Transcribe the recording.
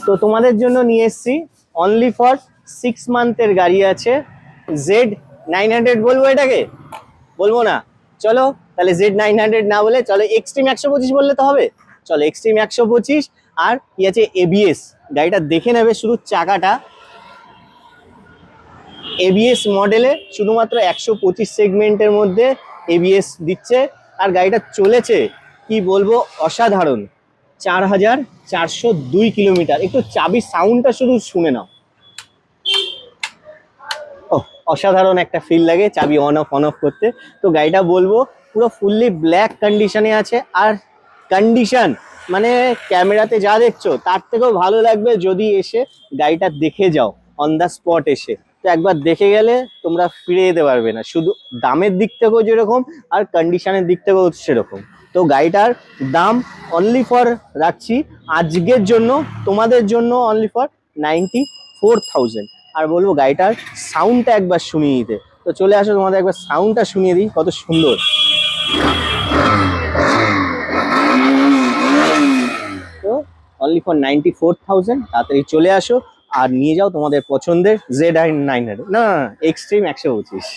তো তোমাদের জন্য নিয়ে এসেছি অনলি ফর 6 মান্থের গাড়ি আছে। Z900 বলবো এটাকে? বলবো না, চলো তাহলে Z900 না বলে চলো এক্সট্রিম 125 বললে তো হবে। চলো এক্সট্রিম 125। আর কি আছে? এবিএস। গাড়িটা দেখে নেবে শুধু চাকাটা। এবিএস মডেলে শুধুমাত্র 125 সেগমেন্টের মধ্যে এবিএস দিচ্ছে। আর গাড়িটা চলেছে কি বলবো, অসাধারণ। 4402 কিলোমিটার। একটু চাবির সাউন্ডটা শুধু শুনে নাও। অসাধারণ একটা ফিল লাগে চাবি অন অফ করতে। তো গাড়িটা বলবো পুরো ফুললি ব্ল্যাক কন্ডিশনে আছে। আর কন্ডিশন মানে ক্যামেরাতে যা দেখছো তার থেকেও ভালো লাগবে যদি এসে গাড়িটা দেখে যাও অন দ্য স্পট এসে। তো একবার দেখে গেলে তোমরা ফিরে যেতে পারবে না, শুধু দামের দিক থেকেও যেরকম আর কন্ডিশনের দিক থেকেও সেরকম। তো গাড়িটার দাম অনলি ফর রাখছি আজকের জন্য তোমাদের জন্য অনলি ফর 94,000। আর বলবো গাড়িটার সাউন্ডটা একবার শুনিয়ে দিতে। তো চলে আসো, তোমাদের একবার সাউন্ডটা শুনিয়ে দিই কত সুন্দর। তো অনলি ফর 94,000। তাড়াতাড়ি চলে আসো আর নিয়ে যাও তোমাদের পছন্দের Z900, না এক্সট্রিম 125।